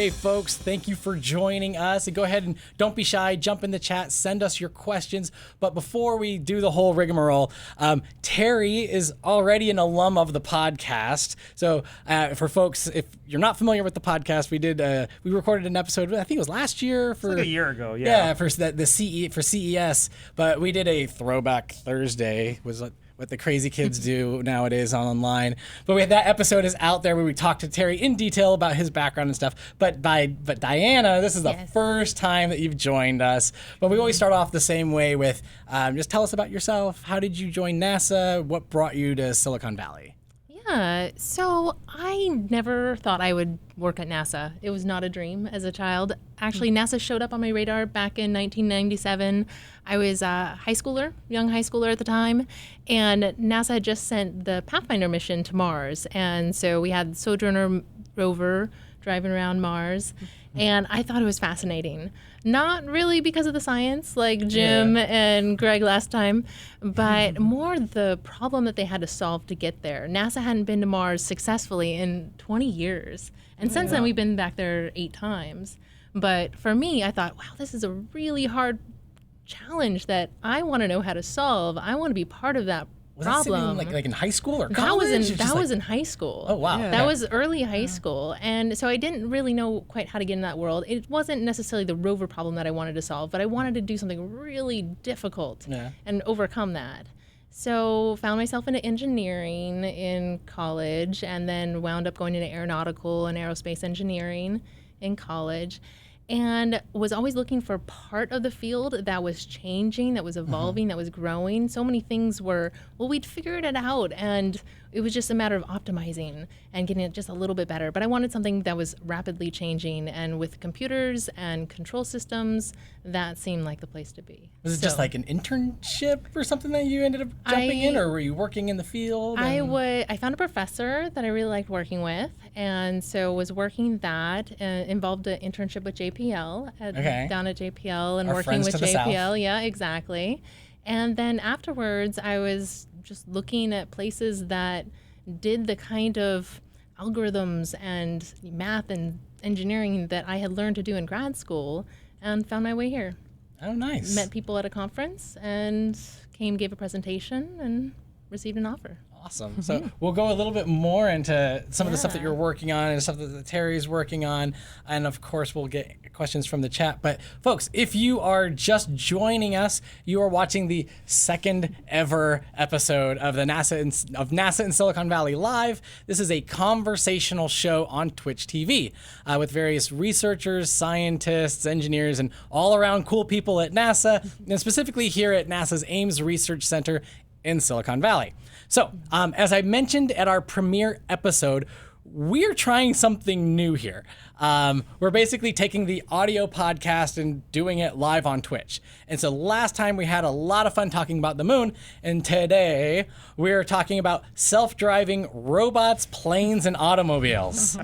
Hey, folks, thank you for joining us. And go ahead and don't be shy. Jump in the chat. Send us your questions. But before we do the whole rigmarole, Terry is already an alum of the podcast. So for folks, if you're not familiar with the podcast, we recorded an episode, I think it was last year. It's like a year ago, yeah. Yeah, for CES. But we did a Throwback Thursday, was what the crazy kids do nowadays online. But that episode is out there where we talked to Terry in detail about his background and stuff. But Diana, this is the first time that you've joined us. But we always start off the same way with just tell us about yourself. How did you join NASA? What brought you to Silicon Valley? Yeah, so I never thought I would work at NASA. It was not a dream as a child. Actually, NASA showed up on my radar back in 1997. I was a young high schooler at the time, and NASA had just sent the Pathfinder mission to Mars. And so we had Sojourner rover driving around Mars, and I thought it was fascinating. Not really because of the science, like Jim and Greg last time, but more the problem that they had to solve to get there. NASA hadn't been to Mars successfully in 20 years. And since then, we've been back there 8 times. But for me, I thought, wow, this is a really hard challenge that I want to know how to solve. I want to be part of that problem. Like in high school or college? That was in high school. Oh, wow. Yeah. That was early high school. And so I didn't really know quite how to get in that world. It wasn't necessarily the rover problem that I wanted to solve, but I wanted to do something really difficult and overcome that. So found myself into engineering in college, and then wound up going into aeronautical and aerospace engineering in college. And was always looking for part of the field that was changing, that was evolving, that was growing. So many things we'd figured it out, and it was just a matter of optimizing and getting it just a little bit better. But I wanted something that was rapidly changing, and with computers and control systems, that seemed like the place to be. Was it just like an internship or something that you ended up jumping in, or were you working in the field? I found a professor that I really liked working with, and so was working that, involved an internship with JPL, down at JPL, and working with JPL. Yeah, exactly. And then afterwards, I was just looking at places that did the kind of algorithms and math and engineering that I had learned to do in grad school, and found my way here. Oh, nice. Met people at a conference and gave a presentation and received an offer. Awesome. So we'll go a little bit more into some of the stuff that you're working on and stuff that Terry's working on. And of course, we'll get questions from the chat. But folks, if you are just joining us, you are watching the second ever episode of NASA in Silicon Valley Live. This is a conversational show on Twitch TV with various researchers, scientists, engineers, and all around cool people at NASA, and specifically here at NASA's Ames Research Center in Silicon Valley. So, as I mentioned at our premiere episode, we're trying something new here. We're basically taking the audio podcast and doing it live on Twitch. And so last time we had a lot of fun talking about the moon, and today we're talking about self-driving robots, planes, and automobiles.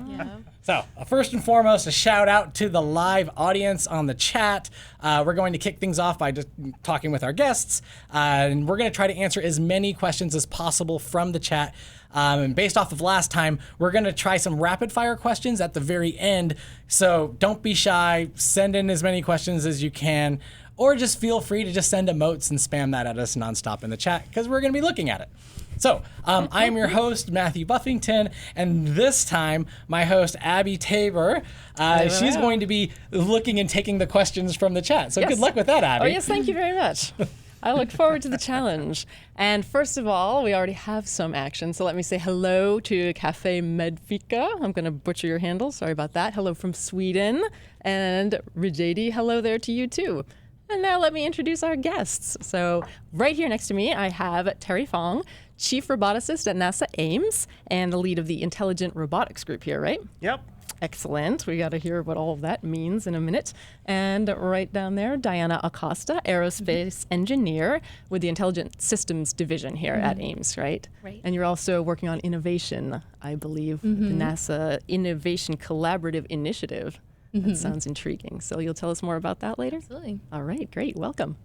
So, first and foremost, a shout out to the live audience on the chat. We're going to kick things off by just talking with our guests, and we're going to try to answer as many questions as possible from the chat. And based off of last time, we're going to try some rapid fire questions at the very end. So don't be shy, send in as many questions as you can, or just feel free to just send emotes and spam that at us nonstop in the chat, because we're going to be looking at it. So, I am your host, Matthew Buffington, and this time, my host, Abby Tabor, she's going to be looking and taking the questions from the chat. So good luck with that, Abby. Oh, yes, thank you very much. I look forward to the challenge. And first of all, we already have some action, so let me say hello to Cafe Medfika. I'm going to butcher your handle, sorry about that. Hello from Sweden. And Rijadi, hello there to you too. And now let me introduce our guests. So right here next to me, I have Terry Fong, Chief Roboticist at NASA Ames, and the lead of the Intelligent Robotics Group here, right? Yep. Excellent. We got to hear what all of that means in a minute. And right down there, Diana Acosta, Aerospace Engineer with the Intelligent Systems Division here at Ames, right? Right. And you're also working on innovation, I believe, the NASA Innovation Collaborative Initiative. That sounds intriguing. So you'll tell us more about that later? Absolutely. All right, great. Welcome.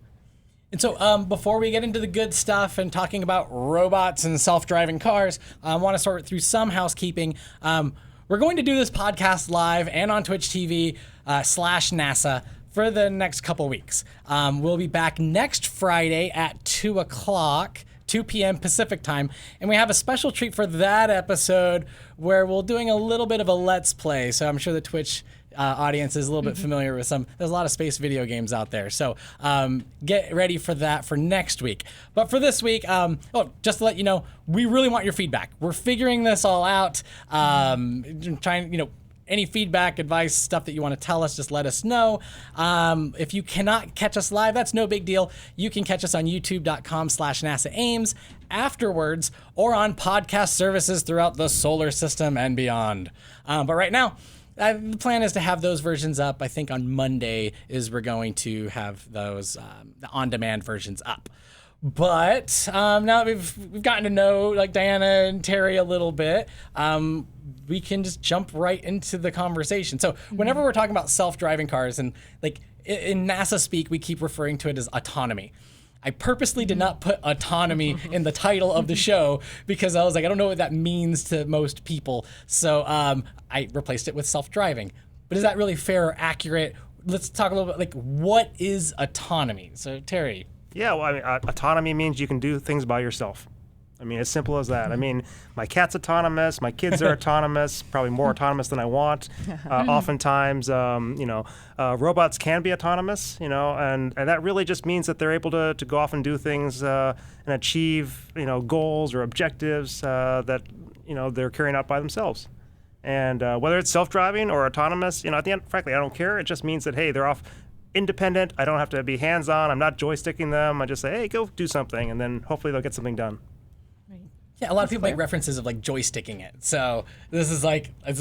And so before we get into the good stuff and talking about robots and self-driving cars, I want to sort through some housekeeping. we're going to do this podcast live and on Twitch TV /NASA for the next couple weeks. We'll be back next Friday at 2 p.m. Pacific time, and we have a special treat for that episode where we're doing a little bit of a Let's Play. So I'm sure the Twitch audience is a little bit familiar with there's a lot of space video games out there. So get ready for that for next week. But for this week, just to let you know, we really want your feedback. We're figuring this all out, any feedback, advice, stuff that you want to tell us, just let us know. If you cannot catch us live, that's no big deal. You can catch us on youtube.com/NASA-Ames afterwards, or on podcast services throughout the solar system and beyond. But right now, the plan is to have those versions up. I think on Monday we're going to have those the on-demand versions up. But now that we've gotten to know Diana and Terry a little bit, we can just jump right into the conversation. So whenever we're talking about self-driving cars, and in NASA speak, we keep referring to it as autonomy. I purposely did not put autonomy in the title of the show because I was like, I don't know what that means to most people. So I replaced it with self-driving. But is that really fair or accurate? Let's talk a little bit, what is autonomy? So Terry. Yeah, well, autonomy means you can do things by yourself. As simple as that. My cat's autonomous, my kids are autonomous, probably more autonomous than I want. Oftentimes, robots can be autonomous, and that really just means that they're able to go off and do things and achieve, goals or objectives that, they're carrying out by themselves. And whether it's self-driving or autonomous, at the end, frankly, I don't care. It just means that, hey, they're off independent. I don't have to be hands-on. I'm not joysticking them. I just say, hey, go do something, and then hopefully they'll get something done. Yeah, a lot of people make references of joysticking it. So this is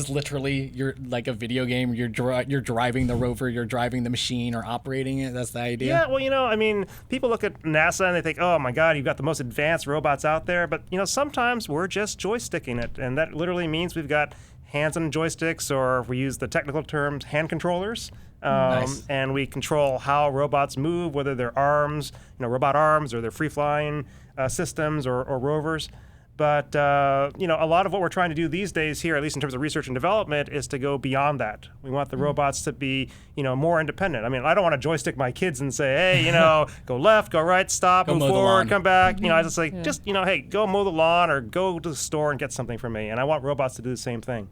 literally you're a video game. You're driving the rover, you're driving the machine, or operating it. That's the idea. Yeah, well, people look at NASA and they think, oh my God, you've got the most advanced robots out there. But sometimes we're just joysticking it, and that literally means we've got hands on joysticks, or if we use the technical terms, hand controllers. Nice. And we control how robots move, whether they're arms, robot arms, or they're free-flying systems or rovers. But a lot of what we're trying to do these days here, at least in terms of research and development, is to go beyond that. We want the robots to be, more independent. I don't want to joystick my kids and say, hey, go left, go right, stop, move forward, come back. I just hey, go mow the lawn or go to the store and get something for me. And I want robots to do the same thing.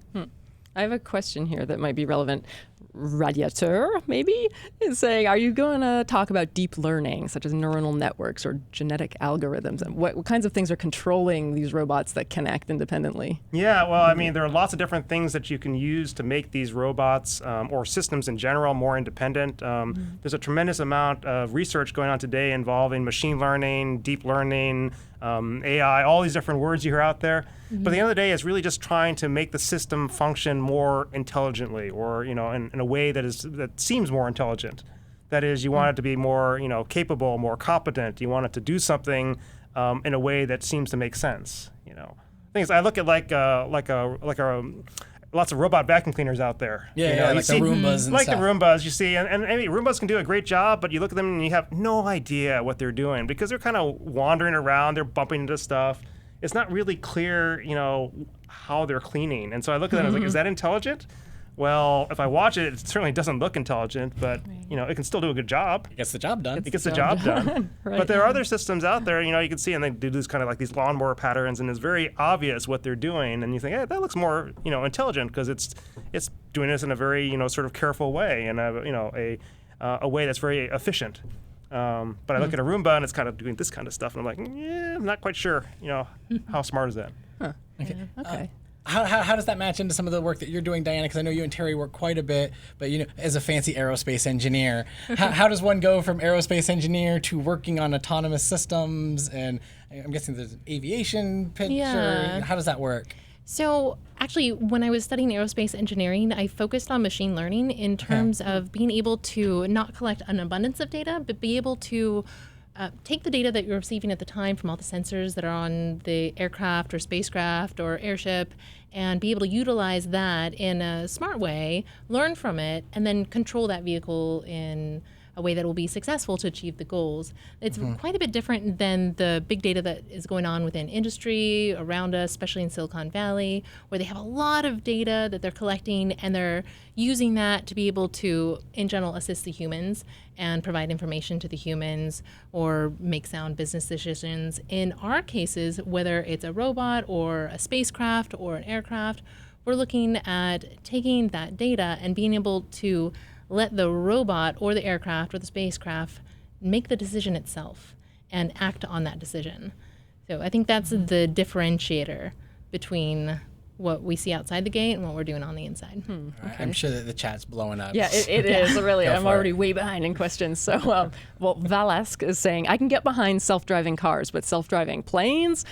I have a question here that might be relevant. Radiator, maybe, is saying, are you going to talk about deep learning, such as neuronal networks or genetic algorithms? And what kinds of things are controlling these robots that can act independently? Yeah, well, there are lots of different things that you can use to make these robots or systems in general more independent. There's a tremendous amount of research going on today involving machine learning, deep learning, AI, all these different words you hear out there. But at the end of the day, it's really just trying to make the system function more intelligently, or in a way that seems more intelligent. That is, you want it to be more capable, more competent. You want it to do something in a way that seems to make sense. Things I look at lots of robot vacuum cleaners out there. Yeah, the Roombas and stuff. The Roombas, you see, and Roombas can do a great job, but you look at them and you have no idea what they're doing because they're kind of wandering around, they're bumping into stuff. It's not really clear, how they're cleaning. And so I look at them and I was like, is that intelligent? Well, if I watch it, it certainly doesn't look intelligent, but it can still do a good job. It gets the job done. It gets the job done. Right. But there are other systems out there, you can see, and they do this kind of these lawnmower patterns, and it's very obvious what they're doing. And you think, hey, that looks more, intelligent because it's doing this in a very, sort of careful way, and a way that's very efficient. But I look at a Roomba and it's kind of doing this kind of stuff, and I'm like, I'm not quite sure, how smart is that? Huh. Okay. Yeah, okay. How does that match into some of the work that you're doing, Diana? Because I know you and Terry work quite a bit, but as a fancy aerospace engineer, how does one go from aerospace engineer to working on autonomous systems? And I'm guessing there's an aviation picture. Yeah. How does that work? So actually, when I was studying aerospace engineering, I focused on machine learning in terms of being able to not collect an abundance of data, but be able to take the data that you're receiving at the time from all the sensors that are on the aircraft or spacecraft or airship, and be able to utilize that in a smart way, learn from it, and then control that vehicle in a way that will be successful to achieve the goals. It's quite a bit different than the big data that is going on within industry around us, especially in Silicon Valley, where they have a lot of data that they're collecting and they're using that to be able to, in general, assist the humans and provide information to the humans or make sound business decisions. In our cases, whether it's a robot or a spacecraft or an aircraft, we're looking at taking that data and being able to let the robot or the aircraft or the spacecraft make the decision itself and act on that decision. So I think that's the differentiator between what we see outside the gate and what we're doing on the inside. I'm sure that the chat's blowing up. Yeah, it is, really. Go I'm for already it. way behind in questions. So, Valask is saying, I can get behind self-driving cars, but self-driving planes?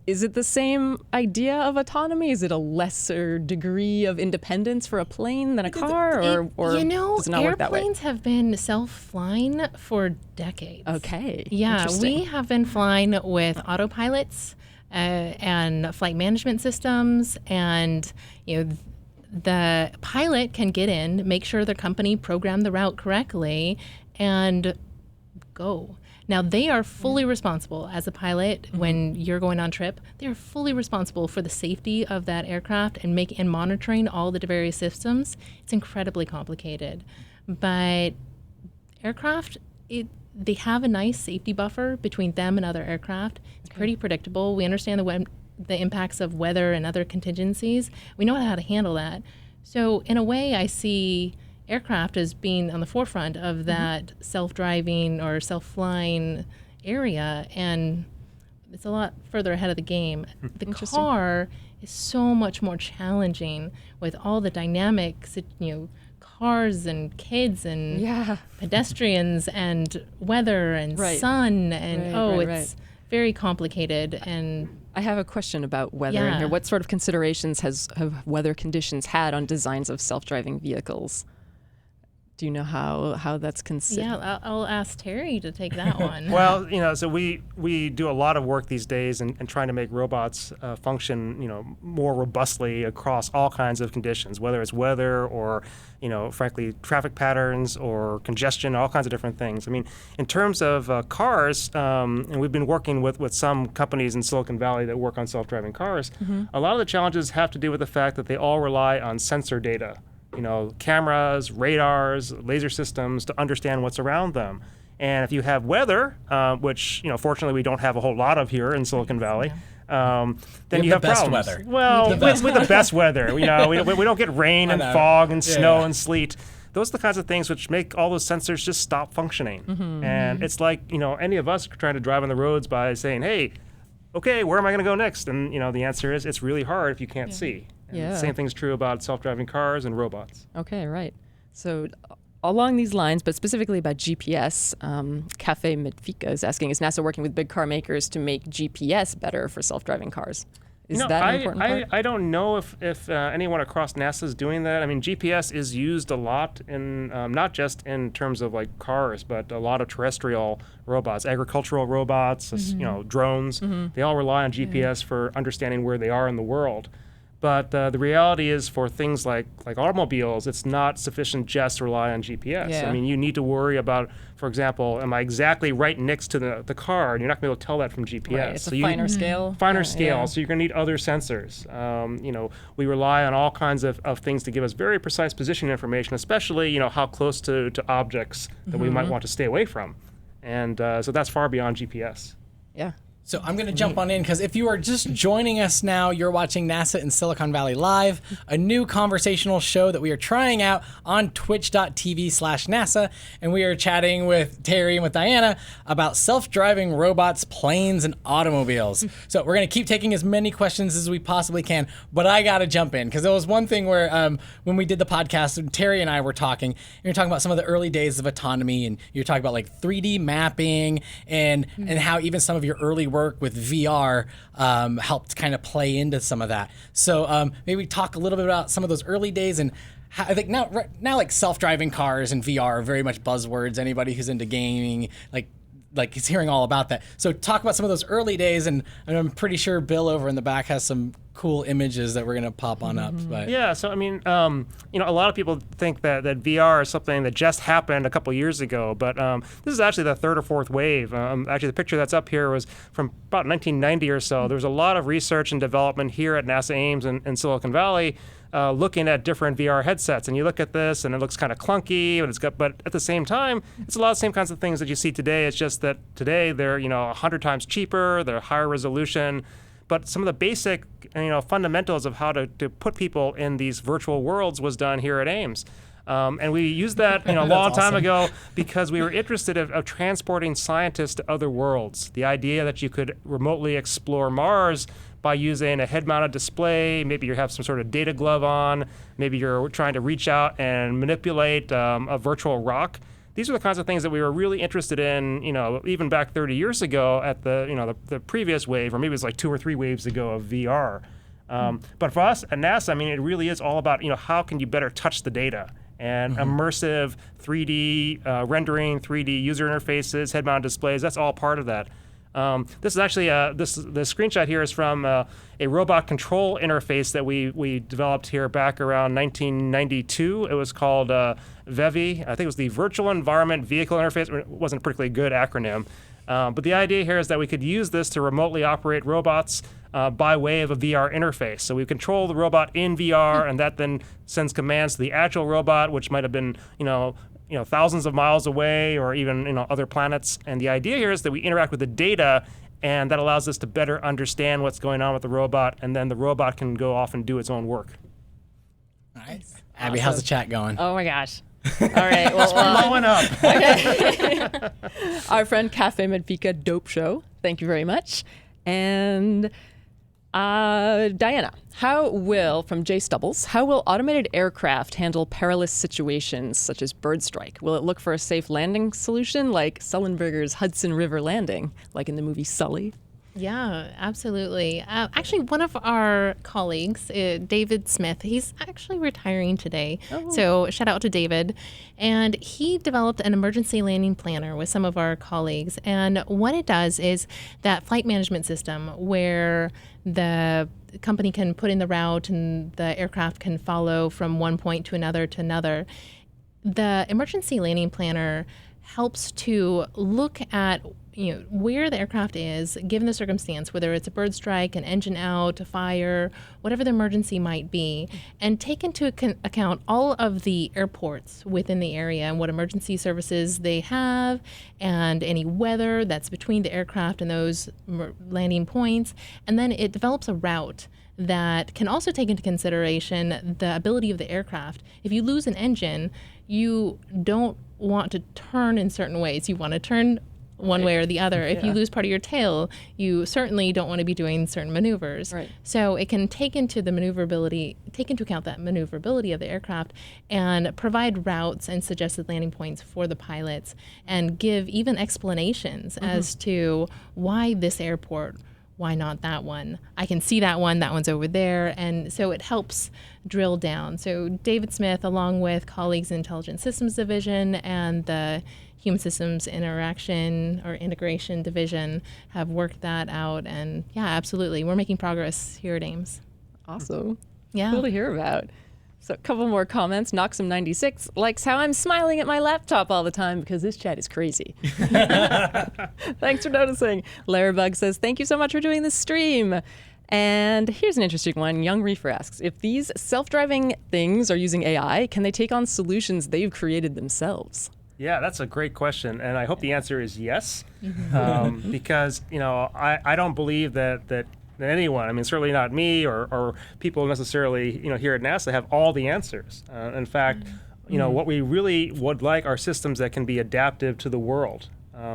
Is it the same idea of autonomy? Is it a lesser degree of independence for a plane than a car, or you know, does it not work that way? airplanes have been self-flying for decades. Okay. Yeah, Interesting. we have been flying with autopilots and flight management systems, and the pilot can get in, make sure the company programmed the route correctly, and go. Now, they are fully responsible as a pilot when you're going on trip. They're fully responsible for the safety of that aircraft and monitoring all the various systems. It's incredibly complicated. But aircraft, they have a nice safety buffer between them and other aircraft. It's pretty predictable. We understand the impacts of weather and other contingencies. We know how to handle that. So in a way, I see aircraft as being on the forefront of that self-driving or self-flying area, and it's a lot further ahead of the game. The car is so much more challenging with all the dynamics, cars and kids and pedestrians and weather and sun, and it's very complicated. And I have a question about weather in here. What sort of considerations have weather conditions had on designs of self-driving vehicles? Do you know how that's considered? Yeah, I'll ask Terry to take that one. Well, so we do a lot of work these days in trying to make robots function, more robustly across all kinds of conditions, whether it's weather or, frankly, traffic patterns or congestion, all kinds of different things. I mean, in terms of cars, and we've been working with some companies in Silicon Valley that work on self-driving cars, a lot of the challenges have to do with the fact that they all rely on sensor data. Cameras, radars, laser systems to understand what's around them. And if you have weather, which, fortunately we don't have a whole lot of here in Silicon Valley, then you have the best problems. weather. Well, with the best weather. We don't get rain and fog and snow and sleet. Those are the kinds of things which make all those sensors just stop functioning. And it's like, any of us trying to drive on the roads by saying, hey, okay, where am I going to go next? And, the answer is it's really hard if you can't see. And the same thing's true about self-driving cars and robots. Okay, right. So along these lines, but specifically about GPS, Cafe Medfika is asking, is NASA working with big car makers to make GPS better for self-driving cars? Is that an important part? I don't know if anyone across NASA is doing that. I mean, GPS is used a lot in not just in terms of like cars, but a lot of terrestrial robots, agricultural robots, drones. They all rely on GPS for understanding where they are in the world. But the reality is for things like automobiles, it's not sufficient just to rely on GPS. Yeah. I mean, you need to worry about, for example, am I exactly right next to the car? And you're not going to be able to tell that from GPS. Right, it's a finer scale. Finer scale, so you're going to need other sensors. We rely on all kinds of things to give us very precise position information, especially, how close to objects that we might want to stay away from. And so that's far beyond GPS. Yeah. So I'm going to jump on in because if you are just joining us now, you're watching NASA in Silicon Valley Live, a new conversational show that we are trying out on twitch.tv/NASA. And we are chatting with Terry and with Diana about self-driving robots, planes, and automobiles. So we're going to keep taking as many questions as we possibly can, but I got to jump in because there was one thing where when we did the podcast, Terry and I were talking, and we were talking about some of the early days of autonomy, and you were talking about like 3D mapping and how even some of your early work with VR helped kind of play into some of that. So maybe talk a little bit about some of those early days and how, I think now like self-driving cars and VR are very much buzzwords. Anybody who's into gaming, like like he's hearing all about that. So talk about some of those early days, and I'm pretty sure Bill over in the back has some cool images that we're gonna pop on up. But Yeah, so I mean, a lot of people think that VR is something that just happened a couple years ago, but this is actually the third or fourth wave. Actually, the picture that's up here was from about 1990 or so. There was a lot of research and development here at NASA Ames in Silicon Valley, looking at different VR headsets. And you look at this, and it looks kind of clunky, but at the same time, it's a lot of the same kinds of things that you see today. It's just that today they're 100 times cheaper, they're higher resolution. But some of the basic, fundamentals of how to put people in these virtual worlds was done here at Ames. And we used that a long time ago because we were interested of transporting scientists to other worlds. The idea that you could remotely explore Mars by using a head-mounted display, maybe you have some sort of data glove on, maybe you're trying to reach out and manipulate a virtual rock. These are the kinds of things that we were really interested in, even back 30 years ago at the previous wave, or maybe it was like 2 or 3 waves ago of VR. But for us at NASA, it really is all about, how can you better touch the data? And immersive 3D rendering, 3D user interfaces, head-mounted displays, that's all part of that. This is actually, the screenshot here is from a robot control interface that we developed here back around 1992. It was called VEVI. I think it was the Virtual Environment Vehicle Interface. It wasn't a particularly good acronym. But the idea here is that we could use this to remotely operate robots by way of a VR interface. So we control the robot in VR, and that then sends commands to the actual robot, which might have been, thousands of miles away, or even other planets. And the idea here is that we interact with the data, and that allows us to better understand what's going on with the robot, and then the robot can go off and do its own work. all right, Abby, how's the chat going? Oh my gosh. All right. Well, Blowing up. okay. Our friend Cafe Medfika Dope Show. Thank you very much. And Diana, from Jay Stubbles, how will automated aircraft handle perilous situations such as bird strike? Will it look for a safe landing solution like Sullenberger's Hudson River landing, like in the movie Sully? Yeah, absolutely. Actually, one of our colleagues, David Smith, he's actually retiring today. Oh. So shout out to David. And he developed an emergency landing planner with some of our colleagues. And what it does is that flight management system where the company can put in the route and the aircraft can follow from one point to another. The emergency landing planner helps to look at where the aircraft is, given the circumstance, whether it's a bird strike, an engine out, a fire, whatever the emergency might be, and take into account all of the airports within the area and what emergency services they have, and any weather that's between the aircraft and those landing points. And then it develops a route that can also take into consideration the ability of the aircraft. If you lose an engine, you don't want to turn in certain ways. You want to turn one way or the other. If you lose part of your tail, you certainly don't want to be doing certain maneuvers. Right. So it can take into account that maneuverability of the aircraft and provide routes and suggested landing points for the pilots, and give even explanations as to why this airport, why not that one? I can see that one's over there. And so it helps drill down. So David Smith, along with colleagues in Intelligent Systems Division and the Human Systems Integration Division, have worked that out. And yeah, absolutely. We're making progress here at Ames. Awesome. Yeah. Cool to hear about. So a couple more comments. Noxum96 likes how I'm smiling at my laptop all the time because this chat is crazy. Thanks for noticing. Larabug says, thank you so much for doing this stream. And here's an interesting one. Young Reefer asks, if these self-driving things are using AI, can they take on solutions they've created themselves? Yeah, that's a great question, and I hope the answer is yes, because I don't believe that anyone, certainly not me or people necessarily here at NASA, have all the answers. In fact, what we really would like are systems that can be adaptive to the world.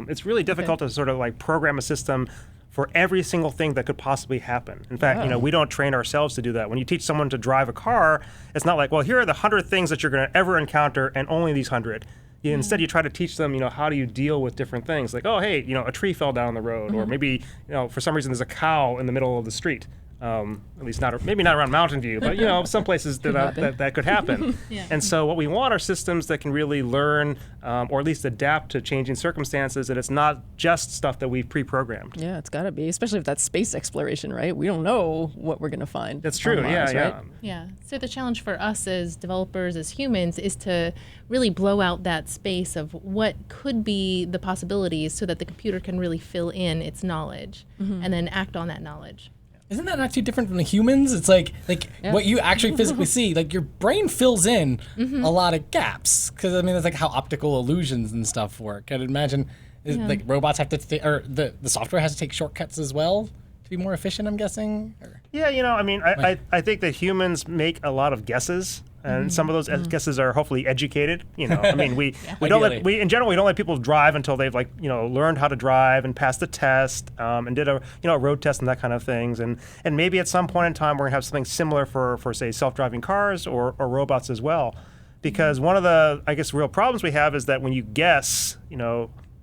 It's really difficult to sort of like program a system for every single thing that could possibly happen. In fact, we don't train ourselves to do that. When you teach someone to drive a car, it's not like, well, here are the 100 things that you're going to ever encounter, and only these 100. Instead, you try to teach them, how do you deal with different things? Like, oh, hey, a tree fell down the road, or maybe, for some reason there's a cow in the middle of the street. At least not, maybe not around Mountain View, but some places that could happen. Yeah. And so what we want are systems that can really learn, or at least adapt to changing circumstances, and it's not just stuff that we've pre-programmed. Yeah, it's got to be, especially if that's space exploration, right? We don't know what we're going to find. That's true. on Mars, Yeah. right? Yeah. So the challenge for us as developers, as humans, is to really blow out that space of what could be the possibilities so that the computer can really fill in its knowledge and then act on that knowledge. Isn't that not too different from the humans? It's like what you actually physically see. Like your brain fills in a lot of gaps because I mean that's like how optical illusions and stuff work. I'd imagine like robots have to or the software has to take shortcuts as well to be more efficient. I'm guessing. Or? Yeah, I mean, I think that humans make a lot of guesses, and some of those guesses are hopefully educated. I mean, we don't in general we don't let people drive until they've learned how to drive and passed the test and did a road test and that kind of things, and maybe at some point in time we're gonna have something similar for say self-driving cars or robots as well, because one of the real problems we have is that when you guess,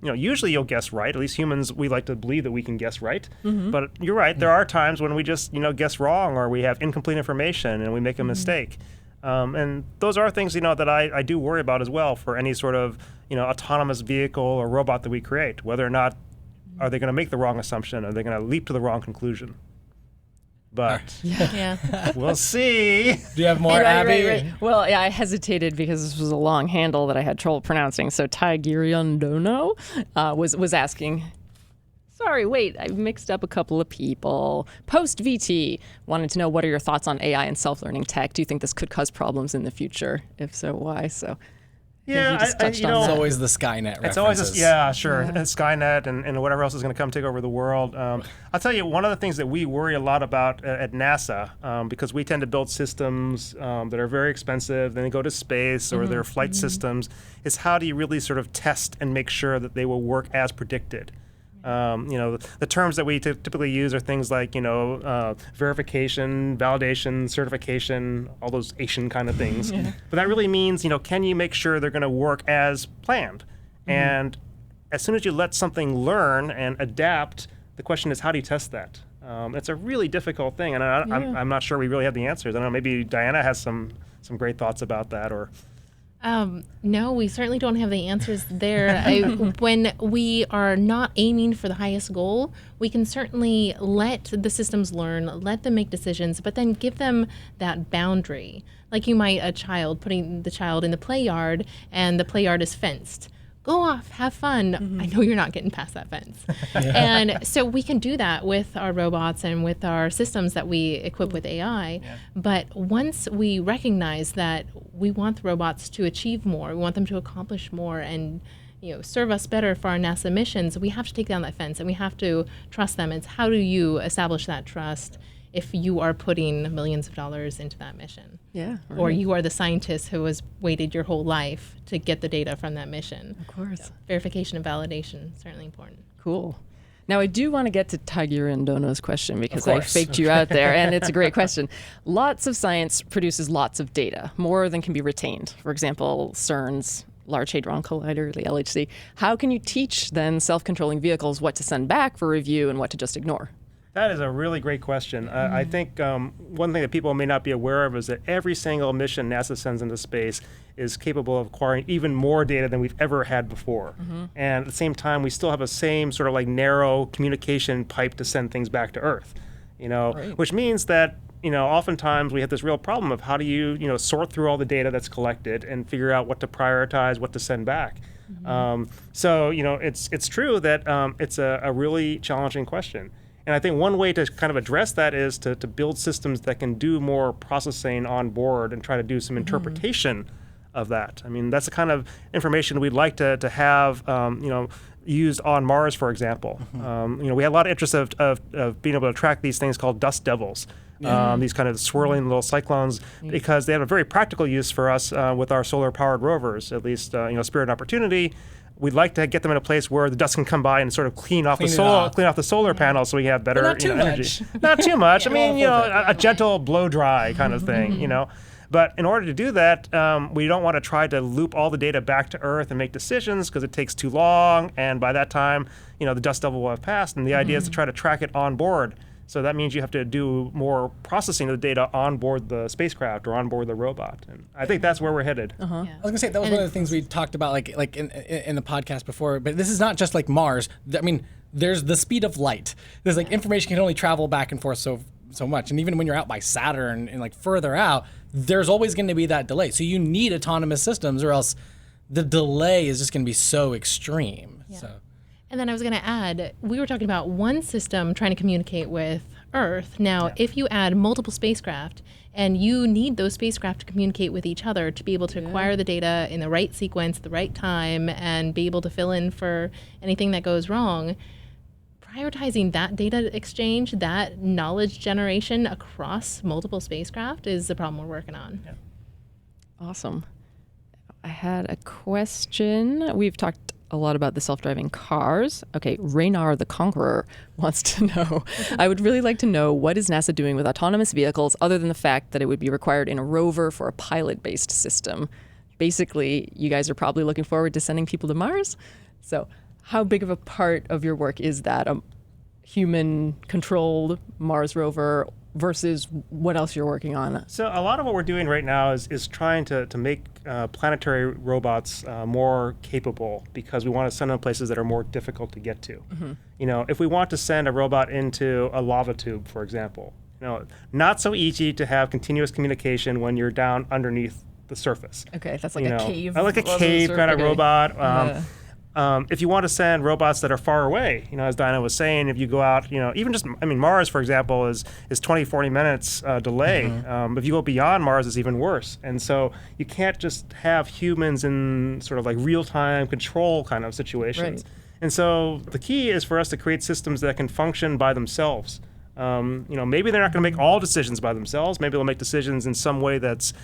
usually you'll guess right. At least humans, we like to believe that we can guess right. But you're right. There are times when we just, guess wrong, or we have incomplete information and we make a mistake. And those are things, that I do worry about as well for any sort of, autonomous vehicle or robot that we create. Whether or not are they going to make the wrong assumption? Are they going to leap to the wrong conclusion? But we'll see. Do you have more, Abby? Right. Well, yeah, I hesitated because this was a long handle that I had trouble pronouncing. So Tigiriandono was asking. Sorry, wait, I mixed up a couple of people. Post VT wanted to know, what are your thoughts on AI and self-learning tech? Do you think this could cause problems in the future? If so, why? So. Yeah, It's always the Skynet It's references. always sure. And Skynet and whatever else is going to come take over the world. I'll tell you, one of the things that we worry a lot about at NASA, because we tend to build systems that are very expensive, then they go to space, or they're flight systems, is how do you really sort of test and make sure that they will work as predicted? The terms that we typically use are things like, verification, validation, certification, all those Asian kind of things. But that really means, can you make sure they're going to work as planned? And as soon as you let something learn and adapt, the question is, how do you test that? It's a really difficult thing, and I'm not sure we really have the answers. I don't know, maybe Diana has some great thoughts about that, or... No, we certainly don't have the answers there. When we are not aiming for the highest goal, we can certainly let the systems learn, let them make decisions, but then give them that boundary. Like you might a child, putting the child in the play yard, and the play yard is fenced. Go off, have fun. I know you're not getting past that fence. And so we can do that with our robots and with our systems that we equip with AI. But once we recognize that we want the robots to achieve more, we want them to accomplish more and serve us better for our NASA missions, we have to take down that fence and we have to trust them. It's how do you establish that trust if you are putting millions of dollars into that mission? Yeah. Right. Or you are the scientist who has waited your whole life to get the data from that mission. Of course. So verification and validation, certainly important. Cool. Now, I do want to get to Tigiriandono's question because I faked you out there, and it's a great question. Lots of science produces lots of data, more than can be retained. For example, CERN's Large Hadron Collider, the LHC. How can you teach, then, self-controlling vehicles what to send back for review and what to just ignore? That is a really great question. I think one thing that people may not be aware of is that every single mission NASA sends into space is capable of acquiring even more data than we've ever had before. And at the same time, we still have the same sort of narrow communication pipe to send things back to Earth. Which means that oftentimes we have this real problem of how do you sort through all the data that's collected and figure out what to prioritize, what to send back. So it's true that it's a really challenging question. And I think one way to kind of address that is to build systems that can do more processing on board and try to do some interpretation of that. I mean, that's the kind of information we'd like to have, used on Mars, for example. We have a lot of interest of being able to track these things called dust devils, these kind of swirling little cyclones, because they have a very practical use for us with our solar-powered rovers, at least, Spirit and Opportunity. We'd like to get them in a place where the dust can come by and sort of clean off the solar panels, so we have better energy. Not too much. I mean, a gentle blow dry kind of thing. But in order to do that, we don't want to try to loop all the data back to Earth and make decisions because it takes too long. And by that time, the dust devil will have passed. And the idea is to try to track it on board. So that means you have to do more processing of the data on board the spacecraft or on board the robot. And I think that's where we're headed. Yeah. I was gonna say that was one of the things we talked about, like in the podcast before. But this is not just like Mars. I mean, there's the speed of light. There's like information can only travel back and forth so much, and even when you're out by Saturn and like further out, there's always going to be that delay. So you need autonomous systems, or else the delay is just going to be so extreme. Yeah. So. And then I was going to add, we were talking about one system trying to communicate with Earth. Now, if you add multiple spacecraft, and you need those spacecraft to communicate with each other to be able to acquire the data in the right sequence, the right time, and be able to fill in for anything that goes wrong, prioritizing that data exchange, that knowledge generation across multiple spacecraft is the problem we're working on. Yeah. Awesome. I had a question. We've talked a lot about the self-driving cars. Okay, Raynar the Conqueror wants to know, I would really like to know, what is NASA doing with autonomous vehicles other than the fact that it would be required in a rover for a pilot-based system? Basically, you guys are probably looking forward to sending people to Mars. So how big of a part of your work is that, a human-controlled Mars rover versus what else you're working on? So a lot of what we're doing right now is trying to make planetary robots more capable, because we want to send them places that are more difficult to get to. You know, if we want to send a robot into a lava tube, for example, you know, not so easy to have continuous communication when you're down underneath the surface. Okay, that's like You a know, cave. like a cave kind of robot. If you want to send robots that are far away, you know, as Dinah was saying, if you go out, you know, even just, I mean, Mars, for example, is 20, 40 minutes delay. If you go beyond Mars, it's even worse. And so you can't just have humans in sort of like real-time control kind of situations. Right. And so the key is for us to create systems that can function by themselves. You know, maybe they're not going to make all decisions by themselves. Maybe they'll make decisions in some way that's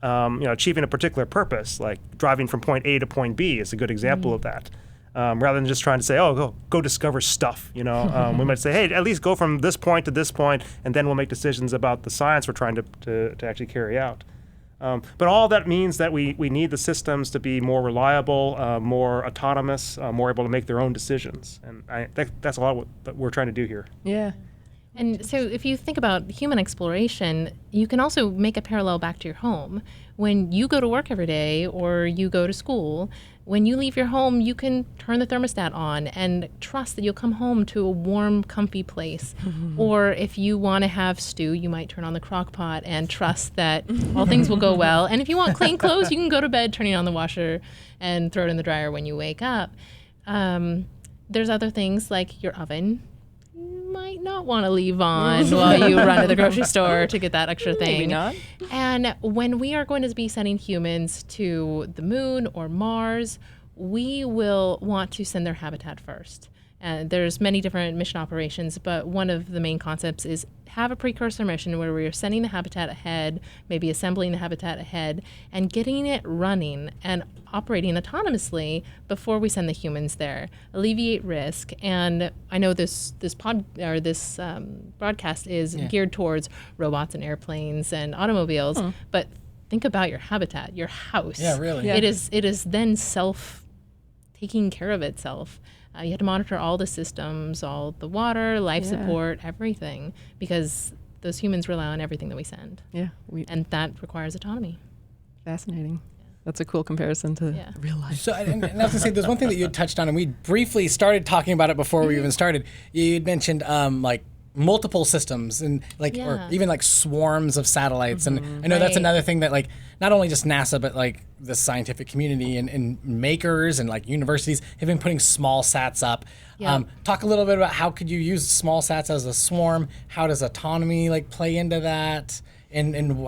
you know, achieving a particular purpose, like driving from point A to point B is a good example of that. Rather than just trying to say, oh, go discover stuff, you know. We might say, hey, at least go from this point to this point, and then we'll make decisions about the science we're trying to actually carry out. But all that means that we need the systems to be more reliable, more autonomous, more able to make their own decisions. And that's a lot of what we're trying to do here. Yeah. And so if you think about human exploration, you can also make a parallel back to your home. When you go to work every day or you go to school, when you leave your home, you can turn the thermostat on and trust that you'll come home to a warm, comfy place. Or if you want to have stew, you might turn on the crock pot and trust that all things will go well. And if you want clean clothes, you can go to bed, turning on the washer and throw it in the dryer when you wake up. There's other things like your oven. Might not want to leave on while you run to the grocery store to get that extra thing. Maybe not. And when we are going to be sending humans to the moon or Mars, we will want to send their habitat first. There's many different mission operations, but one of the main concepts is have a precursor mission where we are sending the habitat ahead, maybe assembling the habitat ahead, and getting it running and operating autonomously before we send the humans there. Alleviate risk. And I know this broadcast is geared towards robots and airplanes and automobiles, but think about your habitat, your house. Yeah, really. Yeah. It is then taking care of itself. You have to monitor all the systems, all the water, life support, everything, because those humans rely on everything that we send. Yeah. And that requires autonomy. Fascinating. That's a cool comparison to real life. So, and I was going to say, there's one thing that you touched on, and we briefly started talking about it before we even started. You'd mentioned like multiple systems and like, or even like swarms of satellites. And I know that's another thing that like, not only just NASA, but like the scientific community and makers and like universities have been putting small sats up. Talk a little bit about how could you use small sats as a swarm? How does autonomy like play into that? And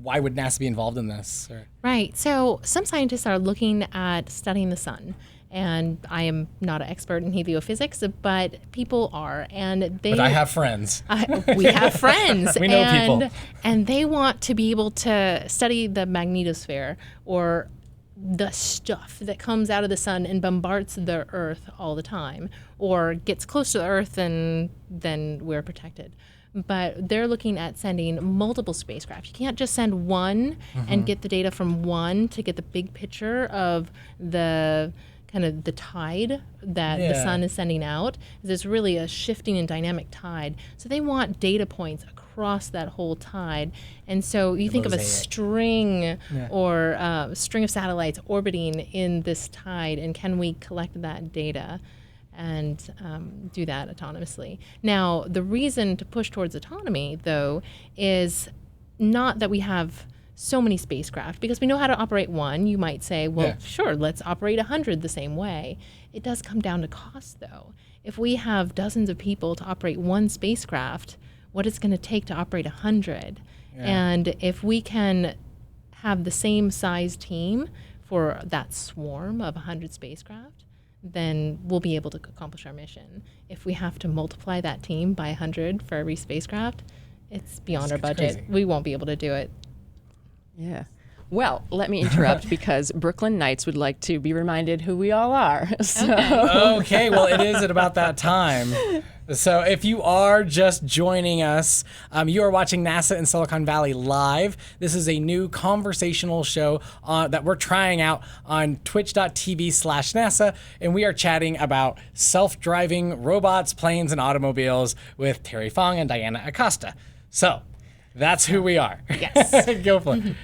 why would NASA be involved in this? Right. So some scientists are looking at studying the sun. And I am not an expert in heliophysics, but people are. But I have friends. We have friends. We know people. And they want to be able to study the magnetosphere, or the stuff that comes out of the sun and bombards the Earth all the time, or gets close to the Earth, and then we're protected. But they're looking at sending multiple spacecraft. You can't just send one and get the data from one to get the big picture of the kind of the tide that the sun is sending out. There's really a shifting and dynamic tide. So they want data points across that whole tide. And so you think of a string or a string of satellites orbiting in this tide, and can we collect that data and do that autonomously? Now, the reason to push towards autonomy, though, is not that we have so many spacecraft, because we know how to operate one. You might say, well, sure, let's operate 100 the same way. It does come down to cost, though. If we have dozens of people to operate one spacecraft, what it's going to take to operate 100. And if we can have the same size team for that swarm of 100 spacecraft, then we'll be able to accomplish our mission. If we have to multiply that team by 100 for every spacecraft, it's beyond our budget. Crazy. We won't be able to do it. Yeah. Well, let me interrupt because Brooklyn Knights would like to be reminded who we all are. So. Okay, well, it is at about that time. So if you are just joining us, you are watching NASA in Silicon Valley Live. This is a new conversational show that we're trying out on twitch.tv/NASA, and we are chatting about self-driving robots, planes, and automobiles with Terry Fong and Diana Acosta. So that's who we are. Yes. Go for it.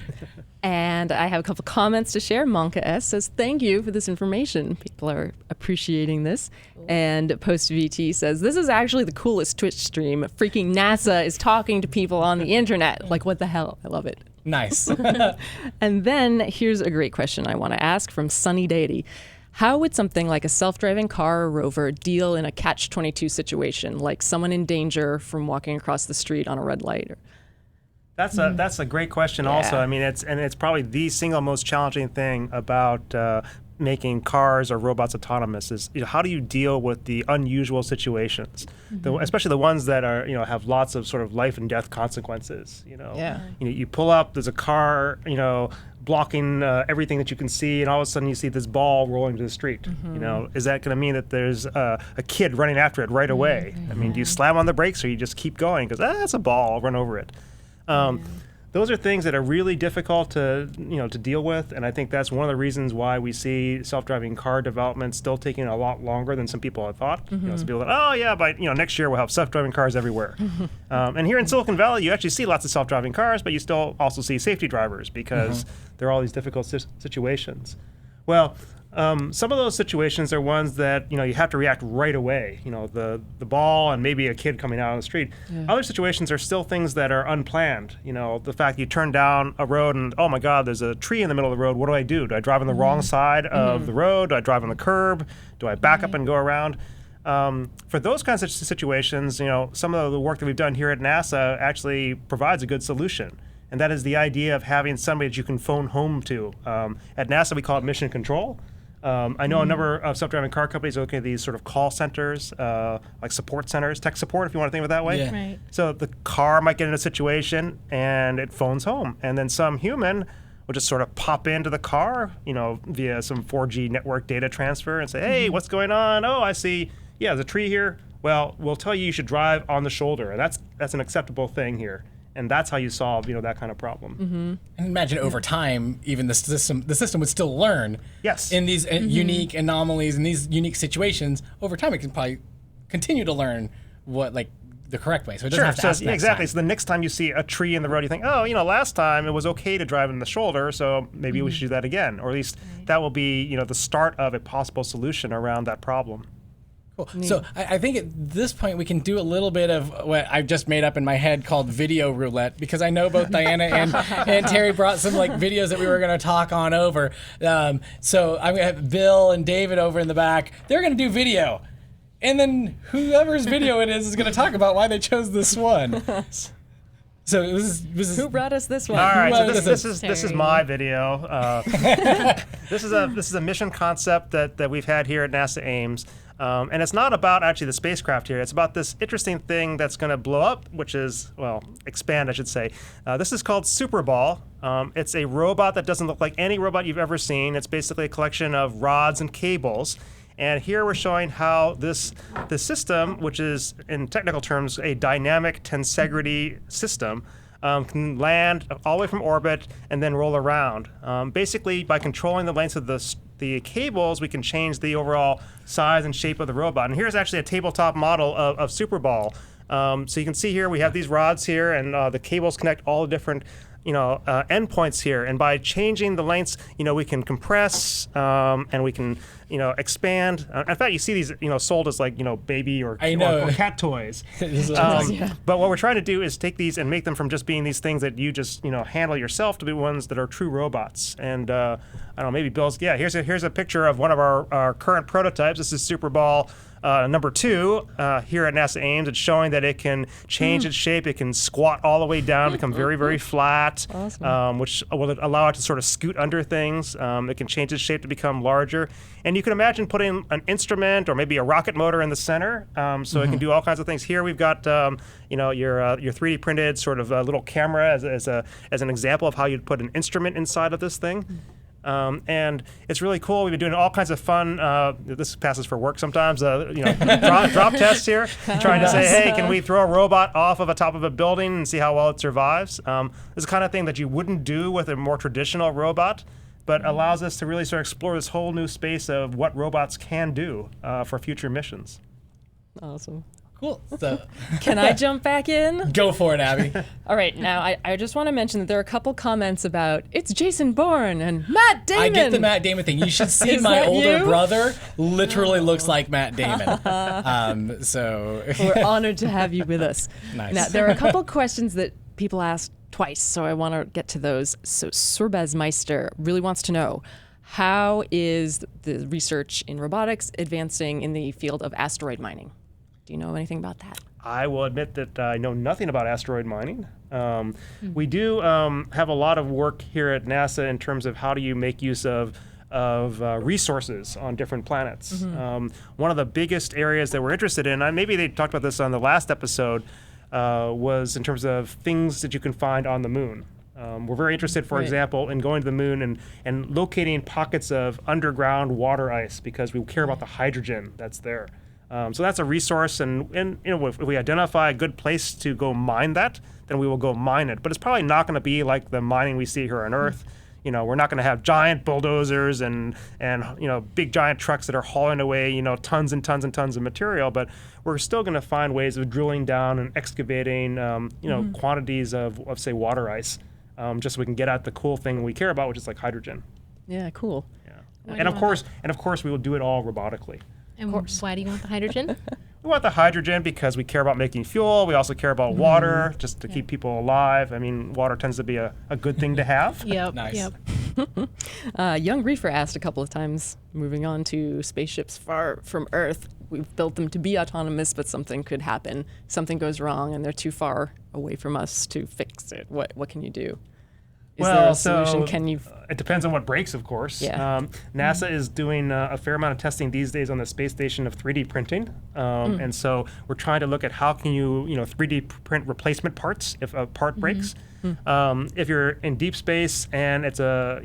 And I have a couple comments to share. Monka S says, thank you for this information. People are appreciating this. And Post VT says, this is actually the coolest Twitch stream. Freaking NASA is talking to people on the internet. Like, what the hell? I love it. Nice. And then here's a great question I want to ask from Sunny Deity. How would something like a self-driving car or rover deal in a catch-22 situation, like someone in danger from walking across the street on a red light? That's a great question. Also, I mean, it's probably the single most challenging thing about making cars or robots autonomous is, how do you deal with the unusual situations, especially the ones that are have lots of sort of life and death consequences. You pull up, there's a car blocking everything that you can see, and all of a sudden you see this ball rolling to the street. Is that going to mean that there's a kid running after it right away? I mean, do you slam on the brakes or you just keep going because that's a ball, I'll run over it? Those are things that are really difficult to deal with, and I think that's one of the reasons why we see self-driving car development still taking a lot longer than some people had thought. Some people thought, by next year we'll have self-driving cars everywhere. And here in Silicon Valley, you actually see lots of self-driving cars, but you still also see safety drivers because there are all these difficult situations. Well, some of those situations are ones that you have to react right away. The ball and maybe a kid coming out on the street. Other situations are still things that are unplanned. The fact you turn down a road and oh my God, there's a tree in the middle of the road. What do I do? Do I drive on the wrong side of the road? Do I drive on the curb? Do I back up and go around? For those kinds of situations, some of the work that we've done here at NASA actually provides a good solution. And that is the idea of having somebody that you can phone home to. At NASA, we call it mission control. I know a number of self-driving car companies are looking at these sort of call centers, like support centers, tech support, if you want to think of it that way. Yeah. Right. So the car might get in a situation and it phones home, and then some human will just sort of pop into the car, via some 4G network data transfer and say, hey, what's going on? Oh, I see. Yeah, there's a tree here. Well, we'll tell you should drive on the shoulder, and that's an acceptable thing here. And that's how you solve, that kind of problem. And imagine over time, even the system would still learn. Yes. In these unique anomalies, in these unique situations, over time it can probably continue to learn what the correct way. So it doesn't have to ask next exactly. time. So the next time you see a tree in the road, you think, oh, last time it was okay to drive in the shoulder, so maybe we should do that again, or at least that will be, the start of a possible solution around that problem. Cool. So I think at this point we can do a little bit of what I've just made up in my head called video roulette, because I know both Diana and Terry brought some videos that we were going to talk on over. So I'm going to have Bill and David over in the back. They're going to do video. And then whoever's video it is going to talk about why they chose this one. So this is Who brought us this one? All right, so Well, this is my video. This is a mission concept that we've had here at NASA Ames. And it's not about actually the spacecraft here. It's about this interesting thing that's going to blow up, which is, expand, I should say. This is called Superball. It's a robot that doesn't look like any robot you've ever seen. It's basically a collection of rods and cables. And here we're showing how the system, which is in technical terms a dynamic tensegrity system, can land all the way from orbit and then roll around. Basically, by controlling the length of the the cables, we can change the overall size and shape of the robot. And here's actually a tabletop model of Superball. So you can see here we have these rods here, and the cables connect all the different endpoints here. And by changing the lengths, we can compress and we can expand. In fact, you see these sold as like baby or cat toys. But what we're trying to do is take these and make them from just being these things that you just handle yourself to be ones that are true robots. And I don't know, maybe Bill's. Yeah, here's a picture of one of our current prototypes. This is Superball number 2 here at NASA Ames. It's showing that it can change its shape. It can squat all the way down, become very, very flat, Awesome. which will allow it to sort of scoot under things. It can change its shape to become larger. And you can imagine putting an instrument or maybe a rocket motor in the center, so it can do all kinds of things. Here we've got your 3D printed sort of little camera as an example of how you'd put an instrument inside of this thing. And it's really cool. We've been doing all kinds of fun. This passes for work sometimes. Drop tests here, trying to say, hey, can we throw a robot off of the top of a building and see how well it survives? This is the kind of thing that you wouldn't do with a more traditional robot, but allows us to really sort of explore this whole new space of what robots can do for future missions. Awesome. Cool. So Can I jump back in? go for it, Abby. All right, now I just want to mention that there are a couple comments about it's Jason Bourne and Matt Damon. I get the Matt Damon thing. You should see Is my that older you? brother literally looks like Matt Damon. So We're honored to have you with us. Nice. Now, there are a couple questions that people asked twice, so I want to get to those. So Surbezmeister really wants to know, how is the research in robotics advancing in the field of asteroid mining? Do you know anything about that? I will admit that I know nothing about asteroid mining. We do have a lot of work here at NASA in terms of how do you make use of resources on different planets. One of the biggest areas that we're interested in, and maybe they talked about this on the last episode, was in terms of things that you can find on the moon. We're very interested, for example, in going to the moon and locating pockets of underground water ice because we care about the hydrogen that's there. So that's a resource, and if we identify a good place to go mine that, then we will go mine it. But it's probably not going to be like the mining we see here on Earth. We're not going to have giant bulldozers and big giant trucks that are hauling away tons and tons and tons of material. But we're still going to find ways of drilling down and excavating quantities of say water ice, just so we can get at the cool thing we care about, which is like hydrogen. Yeah, cool. Yeah. And of course we will do it all robotically. And why do you want the hydrogen? We want the hydrogen because we care about making fuel. We also care about water, just to keep people alive. I mean, water tends to be a good thing to have. Yep. Nice. Yep. Young Reefer asked a couple of times, moving on to spaceships far from Earth, we've built them to be autonomous, but something could happen. Something goes wrong and they're too far away from us to fix it. What can you do? Is there a solution? Can you? It depends on what breaks, of course. Yeah. NASA is doing a fair amount of testing these days on the space station of 3D printing, and so we're trying to look at how can you 3D print replacement parts if a part breaks. If you're in deep space and it's a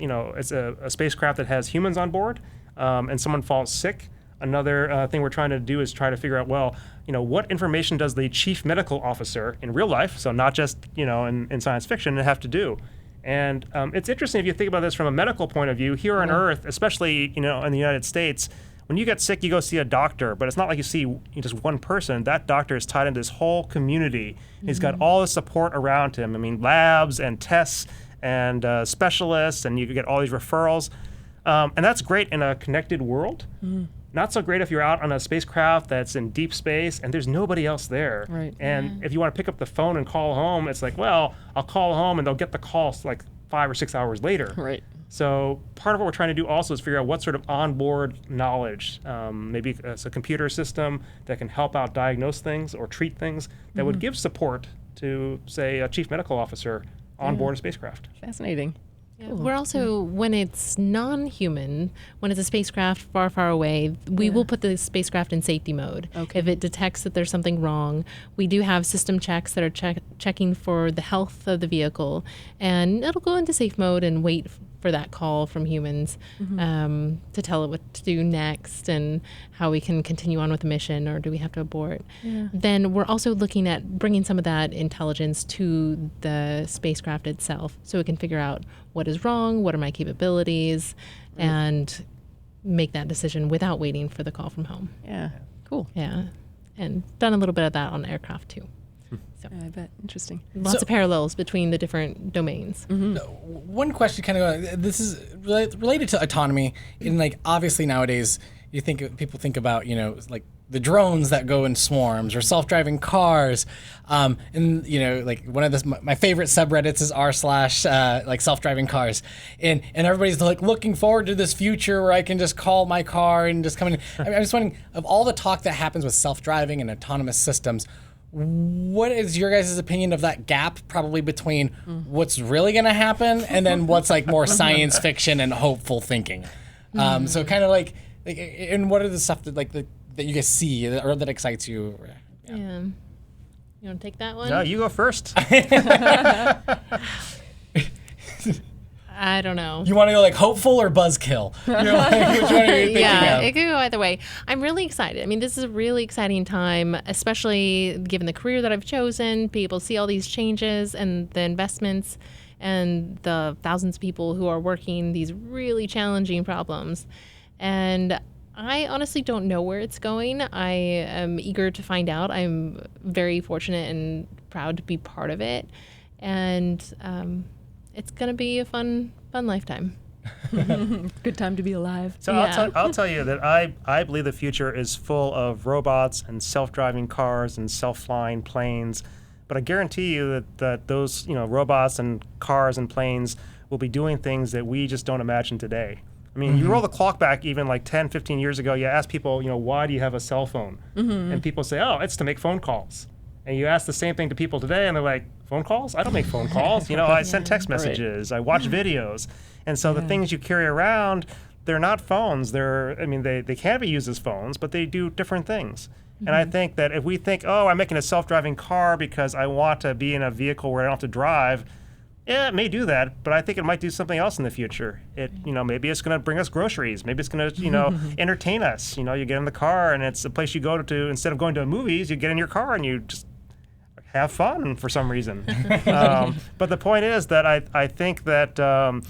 spacecraft that has humans on board, and someone falls sick, another thing we're trying to do is try to figure out, what information does the chief medical officer in real life, so not just in science fiction, have to do. And it's interesting if you think about this from a medical point of view. Here on Earth, especially in the United States, when you get sick, you go see a doctor. But it's not like you see just one person. That doctor is tied into this whole community. He's got all the support around him. I mean, labs and tests and specialists, and you can get all these referrals. And that's great in a connected world. Not so great if you're out on a spacecraft that's in deep space and there's nobody else there. Right. And if you want to pick up the phone and call home, it's like, well, I'll call home and they'll get the call like 5 or 6 hours later. Right. So part of what we're trying to do also is figure out what sort of onboard knowledge, maybe it's a computer system that can help out diagnose things or treat things that would give support to, say, a chief medical officer on board a spacecraft. Fascinating. Yeah. We're also, when it's non-human, when it's a spacecraft far, far away, we will put the spacecraft in safety mode. Okay. If it detects that there's something wrong, we do have system checks that are checking for the health of the vehicle, and it'll go into safe mode and wait for that call from humans to tell it what to do next and how we can continue on with the mission, or do we have to abort. Then we're also looking at bringing some of that intelligence to the spacecraft itself so it can figure out what is wrong, what are my capabilities, and make that decision without waiting for the call from home. Yeah. Cool. Yeah. And done a little bit of that on aircraft too. So I bet. Interesting. lots of parallels between the different domains. One question kind of this is related to autonomy. In like obviously nowadays people think about like the drones that go in swarms or self-driving cars, and like one of my favorite subreddits is r/ like self-driving cars, and everybody's like looking forward to this future where I can just call my car and just come in. I'm just wondering, of all the talk that happens with self-driving and autonomous systems, what is your guys' opinion of that gap probably between what's really going to happen and then what's like more science fiction and hopeful thinking? So kind of like, and what are the stuff that that you guys see or that excites you? Yeah. You want to take that one? No, you go first. I don't know. You want to go like hopeful or buzzkill? You're like, which one are you thinking Yeah, of? it could go either way. I'm really excited. I mean, this is a really exciting time, especially given the career that I've chosen. People see all these changes and the investments and the thousands of people who are working these really challenging problems. And I honestly don't know where it's going. I am eager to find out. I'm very fortunate and proud to be part of it. And it's going to be a fun lifetime. Good time to be alive. So Yeah. I'll tell you that I believe the future is full of robots and self-driving cars and self-flying planes. But I guarantee you that those robots and cars and planes will be doing things that we just don't imagine today. I mean, you roll the clock back even like 10, 15 years ago, you ask people, why do you have a cell phone? And people say, oh, it's to make phone calls. And you ask the same thing to people today, and they're like, phone calls? I don't make phone calls. I send text messages. I watch videos. And so the things you carry around, they're not phones. They can be used as phones, but they do different things. And I think that if we think, oh, I'm making a self-driving car because I want to be in a vehicle where I don't have to drive, yeah, it may do that, but I think it might do something else in the future. Maybe it's going to bring us groceries. Maybe it's going to, entertain us. You get in the car, and it's a place you go to. Instead of going to movies, you get in your car and you just have fun for some reason. But the point is that I think that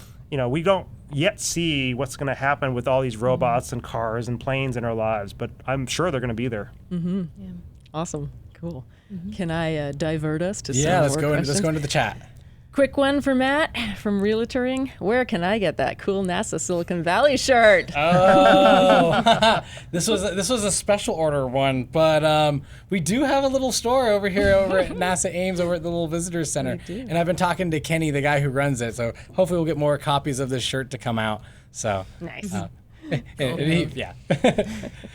we don't yet see what's going to happen with all these robots and cars and planes in our lives, but I'm sure they're going to be there. Yeah. Awesome. Cool. Can I divert us to some Let's more go questions? let's go into the chat. Quick one for Matt from Realtoring. Where can I get that cool NASA Silicon Valley shirt? Oh, this was a special order one, but we do have a little store over here over at NASA Ames over at the little visitor center, and I've been talking to Kenny, the guy who runs it. So hopefully we'll get more copies of this shirt to come out. So Nice. yeah,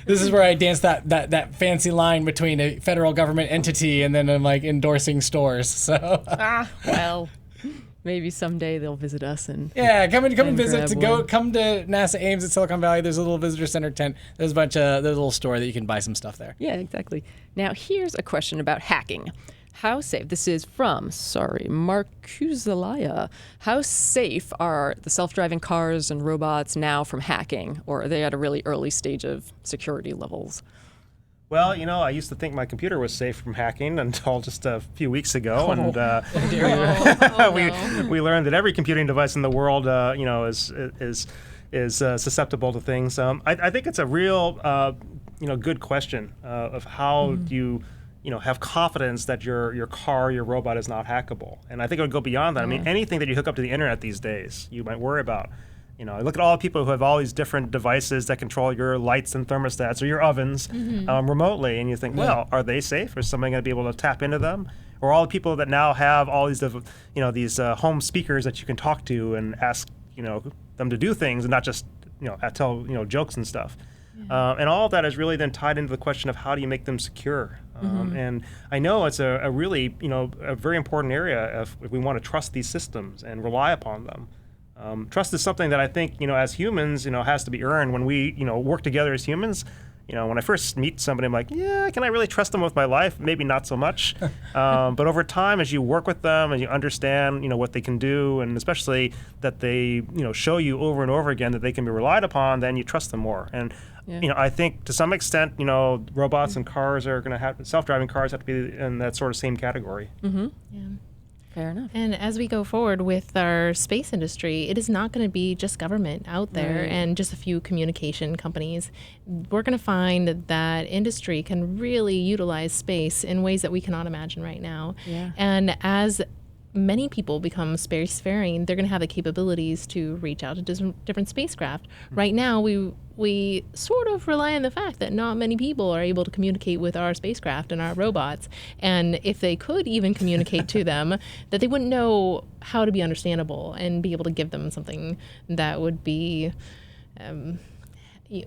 this is where I dance that fancy line between a federal government entity and then I'm like endorsing stores. So Well, maybe someday they'll visit us and come and visit grab come to NASA Ames at Silicon Valley. There's a little visitor center tent. There's there's a little store that you can buy some stuff there. Yeah, exactly. Now, here's a question about hacking. How safe, this is from, Marcuzalaya. How safe are the self-driving cars and robots now from hacking, or are they at a really early stage of security levels? Well, I used to think my computer was safe from hacking until just a few weeks ago, and we learned that every computing device in the world, is susceptible to things. I think it's a real, good question of how do you, have confidence that your car, your robot is not hackable. And I think it would go beyond that. I mean, anything that you hook up to the internet these days, you might worry about. I look at all the people who have all these different devices that control your lights and thermostats or your ovens remotely, and you think, well, are they safe? Is somebody going to be able to tap into them? Or all the people that now have all these, these home speakers that you can talk to and ask, them to do things and not just, tell, jokes and stuff. And all of that is really then tied into the question of how do you make them secure. And I know it's a really, a very important area if we want to trust these systems and rely upon them. Trust is something that I think, as humans, has to be earned when we, work together as humans. When I first meet somebody, I'm like, yeah, can I really trust them with my life? Maybe not so much. But over time, as you work with them and you understand, what they can do, and especially that they, show you over and over again that they can be relied upon, then you trust them more. And, I think to some extent, Mm-hmm. robots and cars are going to have, self-driving cars have to be in that sort of same category. Yeah. Fair enough. And as we go forward with our space industry, it is not going to be just government out there and just a few communication companies. We're going to find that industry can really utilize space in ways that we cannot imagine right now. Yeah. And as many people become spacefaring, they're going to have the capabilities to reach out to different spacecraft. Right now, we sort of rely on the fact that not many people are able to communicate with our spacecraft and our robots. And if they could even communicate to them, that they wouldn't know how to be understandable and be able to give them something that would be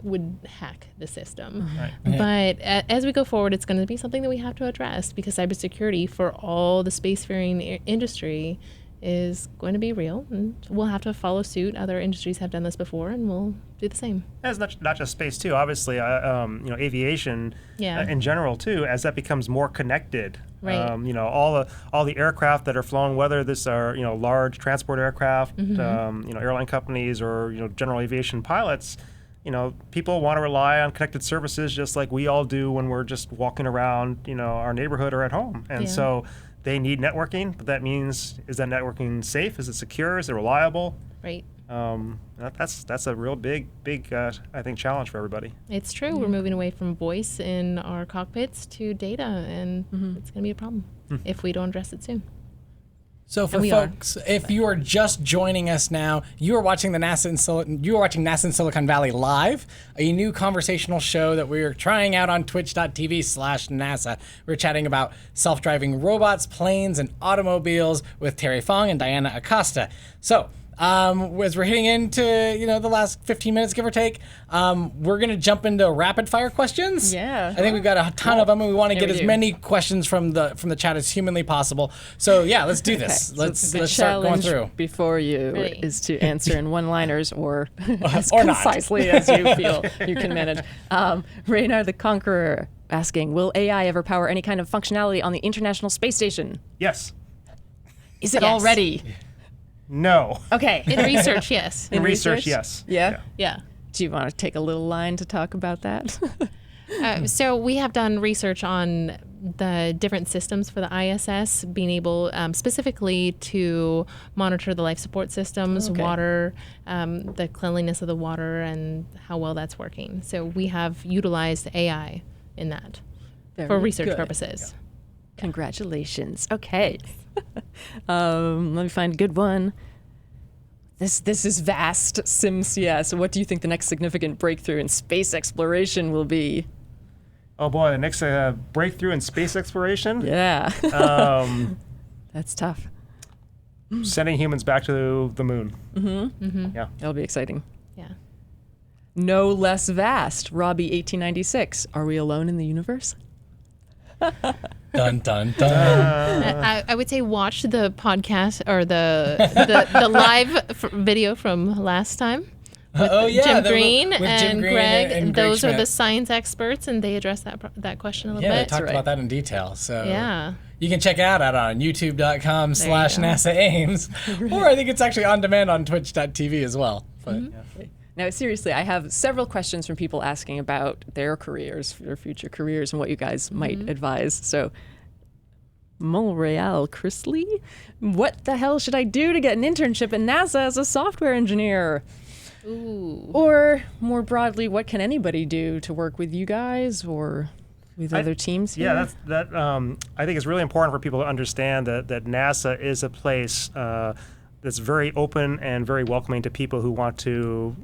would hack the system. Right. But as we go forward, it's going to be something that we have to address because cybersecurity for all the spacefaring industry is going to be real, and we'll have to follow suit. Other industries have done this before, and we'll do the same. It's not just space too. Obviously, aviation in general too. As that becomes more connected, Right. All the aircraft that are flown, whether this are large transport aircraft, airline companies or general aviation pilots. People want to rely on connected services just like we all do when we're just walking around, our neighborhood or at home. And so they need networking. But that means, is that networking safe? Is it secure? Is it reliable? Right. That's a real big, I think, challenge for everybody. It's true. We're moving away from voice in our cockpits to data, and it's going to be a problem if we don't address it soon. So for folks, if you are just joining us now, you are watching NASA in Silicon Valley live, a new conversational show that we are trying out on twitch.tv/NASA. We're chatting about self-driving robots, planes, and automobiles with Terry Fong and Diana Acosta. So as we're hitting into the last 15 minutes, give or take, we're gonna jump into rapid fire questions. Yeah. I think we've got a ton of them, and we want to get as many questions from the chat as humanly possible. So yeah, let's do this. Okay. Let's The start going challenge through. before you Ready. is to answer in one-liners or as Or not. concisely as you feel you can manage. Raynar the Conqueror asking, will AI ever power any kind of functionality on the International Space Station? Yes. Is it Yes. already? No. Okay. In research, yes. In research, yes. Yeah? Yeah. Do you want to take a little line to talk about that? So we have done research on the different systems for the ISS, being able specifically to monitor the life support systems, Okay. water, the cleanliness of the water, and how well that's working. So we have utilized AI in that for Very research good. purposes. Congratulations. Okay. Let me find a good one. This is vast, SimCS. What do you think the next significant breakthrough in space exploration will be? Oh boy, the next breakthrough in space exploration? Yeah. Um, That's tough. sending humans back to the moon. Yeah. That'll be exciting. Yeah. No less vast. Robbie 1896. Are we alone in the universe? Dun dun dun. I would say watch the podcast or the live video from last time. Oh yeah, Jim the- Green with Jim and Green Greg. and Greg Those are Schmidt. the science experts, and they address that question a little Yeah, they bit. talked right. about that in detail. So Yeah. you can check it out on youtube.com/NASA Ames, go. or I think it's actually on demand on twitch.tv as well. But Now, seriously, I have several questions from people asking about their careers, their future careers, and what you guys might advise. So, Mulreal Chrisley, what the hell should I do to get an internship at NASA as a software engineer? Ooh. Or more broadly, what can anybody do to work with you guys or with other teams here? Yeah, I think it's really important for people to understand that NASA is a place that's very open and very welcoming to people who want to,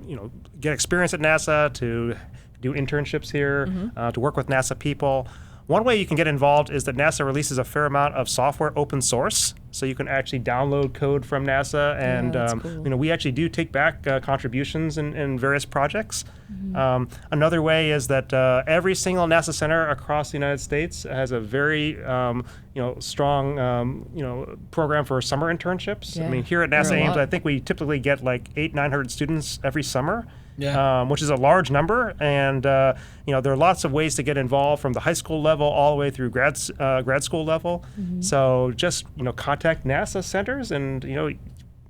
get experience at NASA, to do internships here, to work with NASA people. One way you can get involved is that NASA releases a fair amount of software open source, so you can actually download code from NASA, and that's cool. we actually do take back contributions in various projects. Another way is that every single NASA center across the United States has a very strong program for summer internships. Yeah, I mean, here at there are NASA a Ames, lot. I think we typically get like 800-900 students every summer. Yeah. Which is a large number, and there are lots of ways to get involved from the high school level all the way through grad school level. So just contact NASA centers and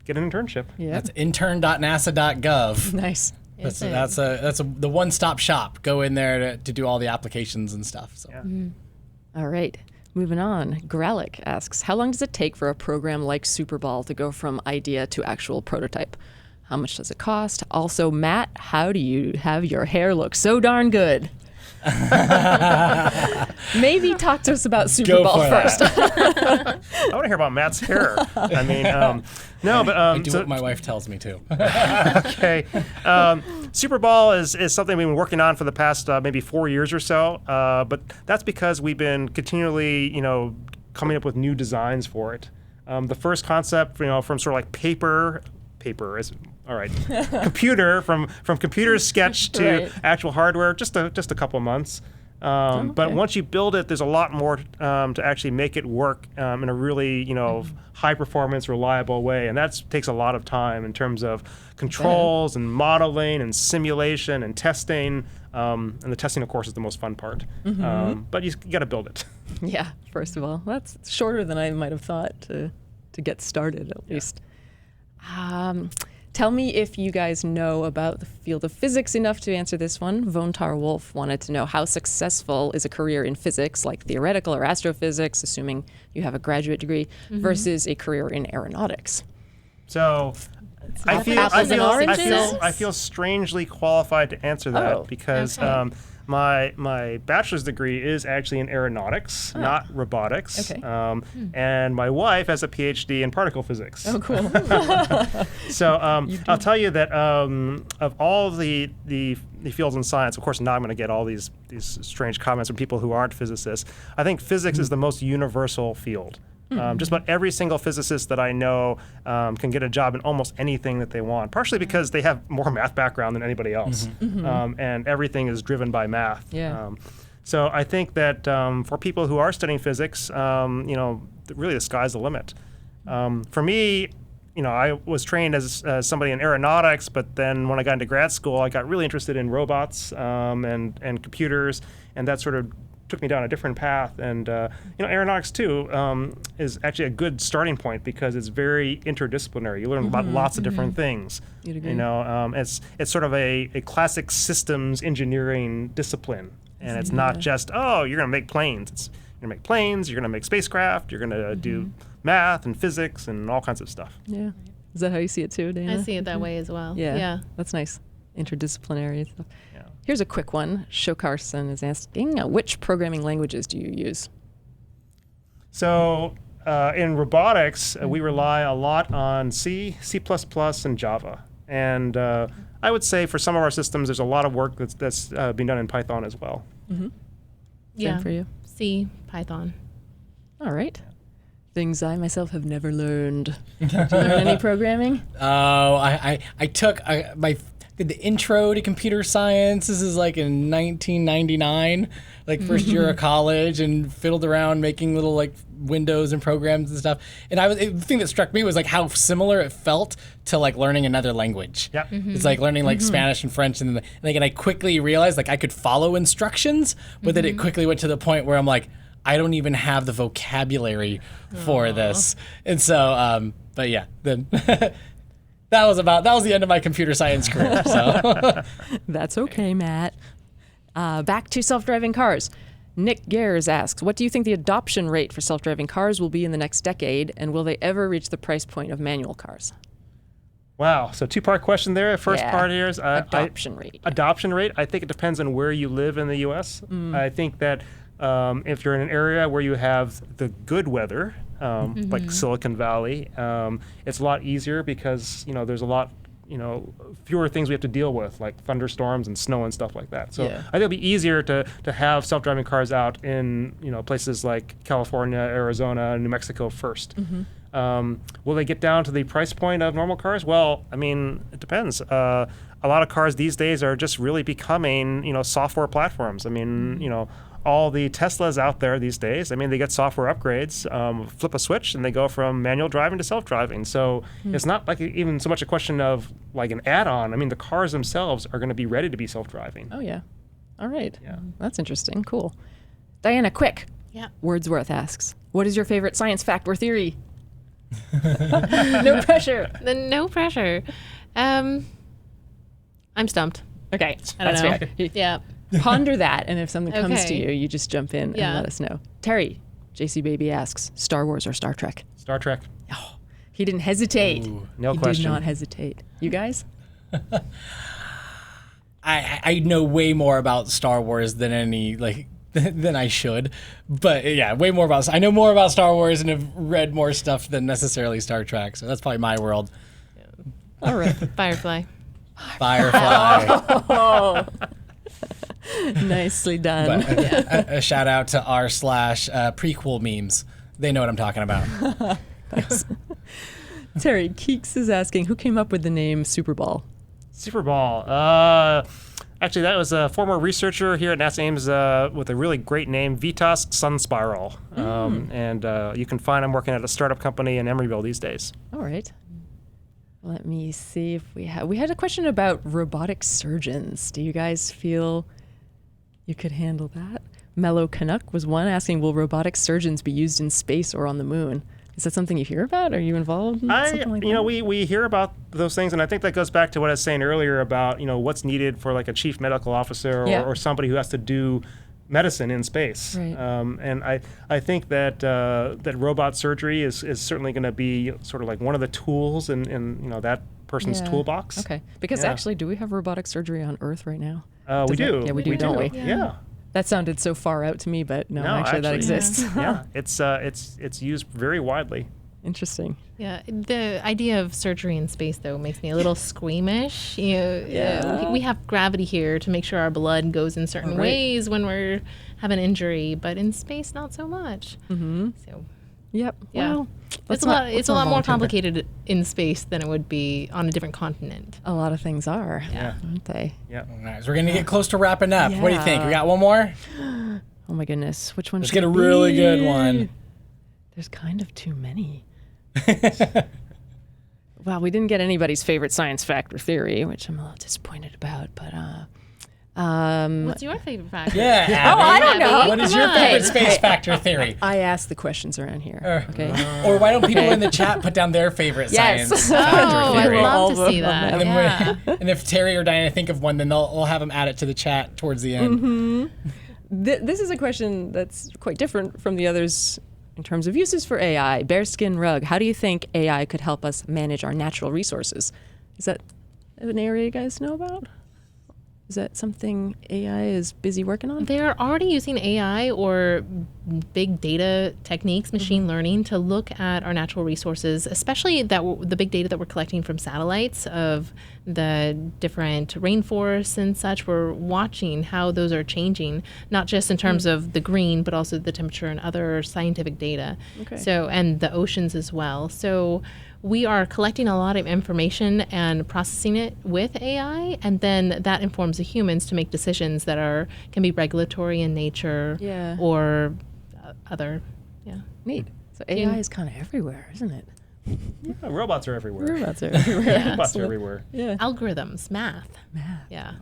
get an internship. Yeah. that's intern.nasa.gov. Nice. That's Is it? the one-stop shop. Go in there to do all the applications and stuff. So Yeah. All right. Moving on, Gralic asks, how long does it take for a program like Superball to go from idea to actual prototype? How much does it cost? Also, Matt, how do you have your hair look so darn good? Maybe talk to us about Superball first. I want to hear about Matt's hair. I mean, no, but I do what my wife tells me to. Okay. Superball is something we've been working on for the past maybe 4 years or so, but that's because we've been continually, coming up with new designs for it. The first concept, from sort of like paper is all right. Computer from computer sketch to actual hardware, just a couple of months. But once you build it, there's a lot more to actually make it work in a really high performance, reliable way, and that takes a lot of time in terms of controls and modeling and simulation and testing. And the testing, of course, is the most fun part. But you got to build it. Yeah, first of all, that's shorter than I might have thought to get started at least. Tell me if you guys know about the field of physics enough to answer this one. Vontar Wolf wanted to know how successful is a career in physics, like theoretical or astrophysics, assuming you have a graduate degree, versus a career in aeronautics. So I feel strangely qualified to answer that because my bachelor's degree is actually in aeronautics, not robotics. And my wife has a PhD in particle physics. Oh, cool. So I'll tell you that of all the fields in science, of course, now I'm going to get all these strange comments from people who aren't physicists. I think physics is the most universal field. Just about every single physicist that I know can get a job in almost anything that they want, partially because they have more math background than anybody else. And everything is driven by math. So I think that for people who are studying physics, really the sky's the limit. For me, I was trained as somebody in aeronautics, but then when I got into grad school, I got really interested in robots and computers, and that sort of took me down a different path. And aeronautics too is actually a good starting point because it's very interdisciplinary. You learn about lots of different things. It's sort of a classic systems engineering discipline, and it's not just you're going to make planes. You're going to make planes. You're going to make spacecraft. You're going to do math and physics and all kinds of stuff. Yeah, is that how you see it too, Dana? I see it that way as well. Yeah, that's nice. Interdisciplinary stuff. Here's a quick one. Shokarson is asking, which programming languages do you use? So in robotics, we rely a lot on C, C++, and Java. And I would say for some of our systems, there's a lot of work that's being done in Python as well. Same for you? C, Python. All right. Things I myself have never learned. Did you learn any programming? Oh, I took did the intro to computer science. This is like in 1999, like first year of college, and fiddled around making little like windows and programs and stuff. And the thing that struck me was like how similar it felt to like learning another language. It's like learning like Spanish and French, and I quickly realized like I could follow instructions, but then it quickly went to the point where I'm like, I don't even have the vocabulary for this. And so, but yeah, then. That was the end of my computer science career. So that's okay, Matt. Back to self-driving cars. Nick Gares asks, what do you think the adoption rate for self-driving cars will be in the next decade, and will they ever reach the price point of manual cars? Wow, so two-part question there. First part here is adoption rate. Adoption rate. I think it depends on where you live in the U.S. I think that if you're in an area where you have the good weather, like Silicon Valley, it's a lot easier because there's a lot fewer things we have to deal with, like thunderstorms and snow and stuff like that. So I think it'll be easier to have self-driving cars out in places like California, Arizona, New Mexico first. Will they get down to the price point of normal cars? Well, I mean, it depends. A lot of cars these days are just really becoming software platforms. I mean, all the Teslas out there these days, I mean, they get software upgrades, flip a switch, and they go from manual driving to self-driving. So it's not like even so much a question of like an add-on. I mean, the cars themselves are going to be ready to be self-driving. Oh, yeah. All right. Yeah. That's interesting. Cool. Diana, quick. Yeah. Wordsworth asks, what is your favorite science fact or theory? No pressure. No pressure. I'm stumped. Okay. I don't know. Fair. Yeah. Ponder that, and if something comes to you, you just jump in and let us know. Terry, JC Baby asks, Star Wars or Star Trek? Star Trek. Oh, he didn't hesitate. No he question. did not hesitate. You guys? I know way more about Star Wars than than I should, but yeah, way more about. I know more about Star Wars and have read more stuff than necessarily Star Trek. So that's probably my world. All right. Firefly. Firefly. Oh. Nicely done. But a shout out to r/prequel memes. They know what I'm talking about. Terry Keeks is asking, who came up with the name Super Ball? Super Ball. Actually, that was a former researcher here at NASA Ames with a really great name, Vitas Sunspiral. And you can find him working at a startup company in Emeryville these days. All right. Let me see if we had a question about robotic surgeons. Do you guys feel you could handle that? Mellow Canuck was one asking, will robotic surgeons be used in space or on the moon? Is that something you hear about? Are you involved in something like that? We hear about those things, and I think that goes back to what I was saying earlier about, what's needed for like a chief medical officer or somebody who has to do medicine in space. Right. And I think that that robot surgery is certainly going to be sort of like one of the tools in that person's toolbox. Okay. Because actually, do we have robotic surgery on Earth right now? We do. Yeah, we do, don't we? Yeah. That sounded so far out to me, but no, actually that exists. Yeah, it's used very widely. Interesting. Yeah, the idea of surgery in space, though, makes me a little squeamish. We have gravity here to make sure our blood goes in certain ways when we're have an injury, but in space, not so much. Mm-hmm. So, yep. yeah. Well, it's a lot more complicated in space than it would be on a different continent. A lot of things are, Yeah. aren't they? Yeah. Nice. We're going to get close to wrapping up. What do you think? We got one more? Oh my goodness, which one? Let's should get a it really be? good one. There's kind of too many. Well, we didn't get anybody's favorite science fact or theory, which I'm a little disappointed about. But What's your favorite fact? Yeah. Oh, I don't know. What is your favorite space factor theory? I asked the questions around here. Okay. Or why don't people in the chat put down their favorite Yes. science Oh, factor I'd theory? love to All see of them. that. And, Yeah. and if Terry or Diana think of one, then we'll have them add it to the chat towards the end. This is a question that's quite different from the others in terms of uses for AI. Bearskin Rug, how do you think AI could help us manage our natural resources? Is that an area you guys know about? Is that something AI is busy working on? They're already using AI or big data techniques, machine learning, to look at our natural resources, especially the big data that we're collecting from satellites of the different rainforests and such. We're watching how those are changing, not just in terms of the green, but also the temperature and other scientific data. Okay. So, and the oceans as well. So we are collecting a lot of information and processing it with AI, and then that informs the humans to make decisions that can be regulatory in nature or other. Yeah. Neat. So AI is kind of everywhere, isn't it? Yeah, robots are everywhere. Robots are everywhere. Robots are everywhere. Yeah. Algorithms, math. Yeah.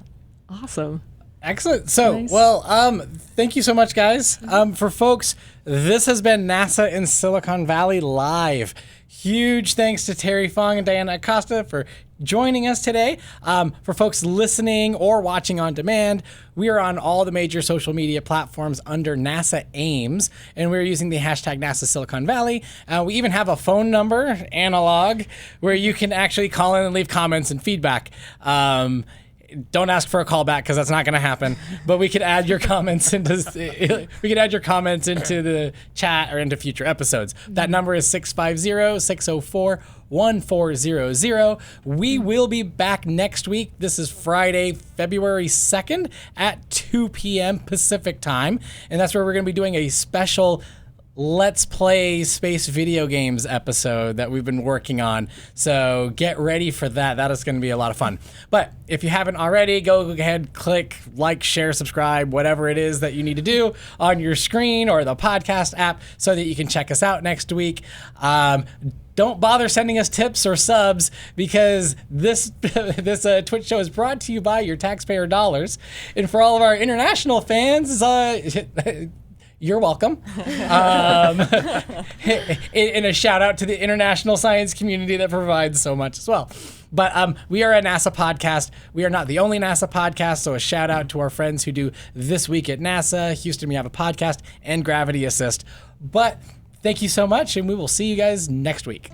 Awesome. Excellent. So, Nice. thank you so much, guys. For folks, this has been NASA in Silicon Valley Live. Huge thanks to Terry Fong and Diana Acosta for joining us today. For folks listening or watching on demand, we are on all the major social media platforms under NASA Ames, and we're using the hashtag NASA Silicon Valley. We even have a phone number, analog, where you can actually call in and leave comments and feedback. Don't ask for a call back because that's not going to happen. But we could add your comments into the chat or into future episodes. That number is 650-604-1400. We will be back next week. This is Friday, February 2nd at 2 p.m. Pacific time, and that's where we're going to be doing a special Let's Play Space Video Games episode that we've been working on. So get ready for that. That is going to be a lot of fun. But if you haven't already, go ahead, click like, share, subscribe, whatever it is that you need to do on your screen or the podcast app so that you can check us out next week. Don't bother sending us tips or subs because this Twitch show is brought to you by your taxpayer dollars. And for all of our international fans, you're welcome. And a shout out to the international science community that provides so much as well. But we are a NASA podcast. We are not the only NASA podcast, so a shout out to our friends who do This Week at NASA, Houston We Have a Podcast, and Gravity Assist. But thank you so much, and we will see you guys next week.